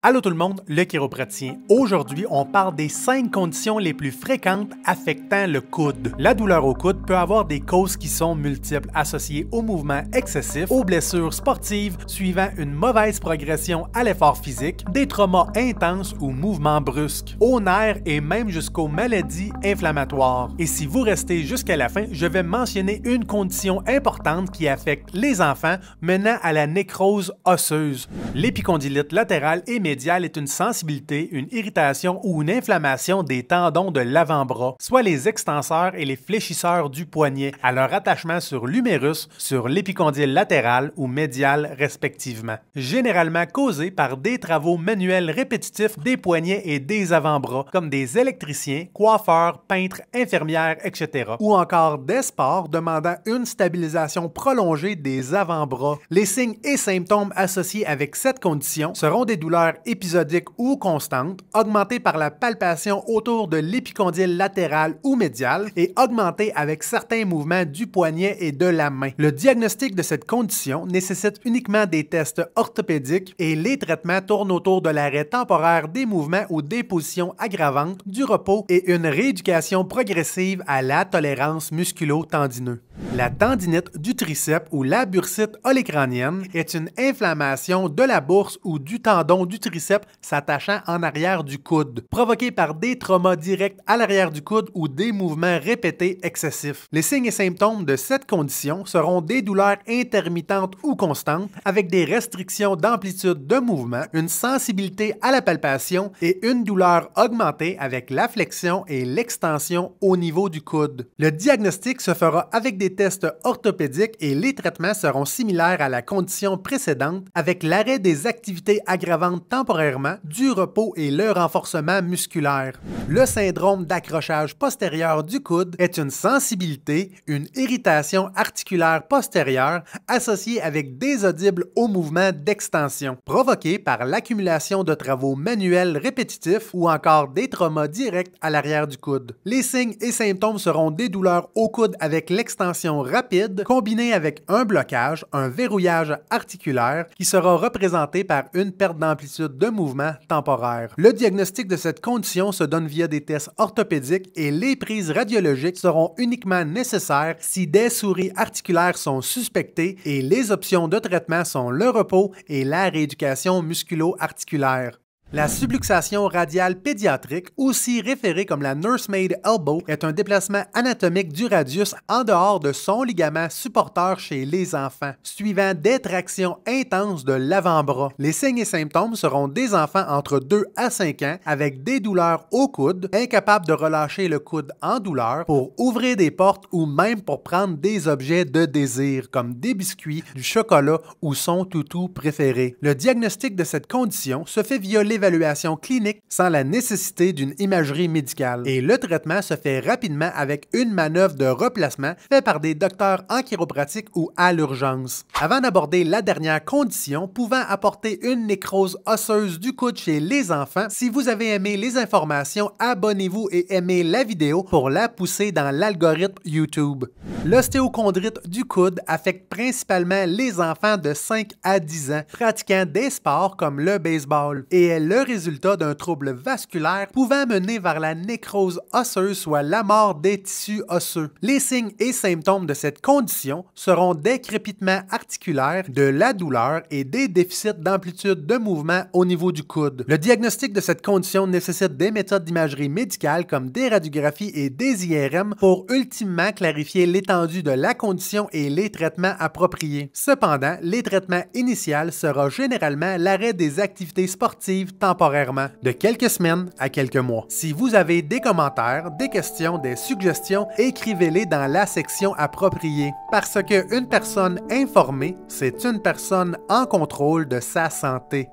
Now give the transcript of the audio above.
Allô tout le monde, le chiropraticien. Aujourd'hui, on parle des 5 conditions les plus fréquentes affectant le coude. La douleur au coude peut avoir des causes qui sont multiples, associées aux mouvements excessifs, aux blessures sportives suivant une mauvaise progression à l'effort physique, des traumas intenses ou mouvements brusques, aux nerfs et même jusqu'aux maladies inflammatoires. Et si vous restez jusqu'à la fin, je vais mentionner une condition importante qui affecte les enfants menant à la nécrose osseuse. L'épicondylite latérale et médiale est une sensibilité, une irritation ou une inflammation des tendons de l'avant-bras, soit les extenseurs et les fléchisseurs du poignet, à leur attachement sur l'humérus, sur l'épicondyle latéral ou médial respectivement. Généralement causés par des travaux manuels répétitifs des poignets et des avant-bras, comme des électriciens, coiffeurs, peintres, infirmières, etc. Ou encore des sports demandant une stabilisation prolongée des avant-bras. Les signes et symptômes associés avec cette condition seront des douleurs épisodiques ou constantes, augmentées par la palpation autour de l'épicondyle latéral ou médial et augmentées avec certains mouvements du poignet et de la main. Le diagnostic de cette condition nécessite uniquement des tests orthopédiques et les traitements tournent autour de l'arrêt temporaire des mouvements ou des positions aggravantes, du repos et une rééducation progressive à la tolérance musculo-tendineuse. La tendinite du triceps ou la bursite olécranienne est une inflammation de la bourse ou du tendon du triceps s'attachant en arrière du coude, provoquée par des traumas directs à l'arrière du coude ou des mouvements répétés excessifs. Les signes et symptômes de cette condition seront des douleurs intermittentes ou constantes avec des restrictions d'amplitude de mouvement, une sensibilité à la palpation et une douleur augmentée avec la flexion et l'extension au niveau du coude. Le diagnostic se fera avec des tests orthopédiques et les traitements seront similaires à la condition précédente avec l'arrêt des activités aggravantes temporairement, du repos et le renforcement musculaire. Le syndrome d'accrochage postérieur du coude est une sensibilité, une irritation articulaire postérieure associée avec des audibles au mouvement d'extension, provoquée par l'accumulation de travaux manuels répétitifs ou encore des traumas directs à l'arrière du coude. Les signes et symptômes seront des douleurs au coude avec l'extension rapide, combinée avec un blocage, un verrouillage articulaire qui sera représenté par une perte d'amplitude de mouvement temporaire. Le diagnostic de cette condition se donne via des tests orthopédiques et les prises radiologiques seront uniquement nécessaires si des souris articulaires sont suspectées et les options de traitement sont le repos et la rééducation musculo-articulaire. La subluxation radiale pédiatrique, aussi référée comme la nursemaid elbow, est un déplacement anatomique du radius en dehors de son ligament supporteur chez les enfants, suivant des tractions intenses de l'avant-bras. Les signes et symptômes seront des enfants entre 2 à 5 ans avec des douleurs au coude, incapables de relâcher le coude en douleur pour ouvrir des portes ou même pour prendre des objets de désir comme des biscuits, du chocolat ou son toutou préféré. Le diagnostic de cette condition se fait via l'évaluation clinique sans la nécessité d'une imagerie médicale. Et le traitement se fait rapidement avec une manœuvre de replacement faite par des docteurs en chiropratique ou à l'urgence. Avant d'aborder la dernière condition pouvant apporter une nécrose osseuse du coude chez les enfants, si vous avez aimé les informations, abonnez-vous et aimez la vidéo pour la pousser dans l'algorithme YouTube. L'ostéochondrite du coude affecte principalement les enfants de 5 à 10 ans pratiquant des sports comme le baseball et est le résultat d'un trouble vasculaire pouvant mener vers la nécrose osseuse, soit la mort des tissus osseux. Les signes et symptômes de cette condition seront des crépitements articulaires, de la douleur et des déficits d'amplitude de mouvement au niveau du coude. Le diagnostic de cette condition nécessite des méthodes d'imagerie médicale comme des radiographies et des IRM pour ultimement clarifier l'étendue de la condition et les traitements appropriés. Cependant, les traitements initiaux sera généralement l'arrêt des activités sportives temporairement, de quelques semaines à quelques mois. Si vous avez des commentaires, des questions, des suggestions, écrivez-les dans la section appropriée. Parce qu'une personne informée, c'est une personne en contrôle de sa santé.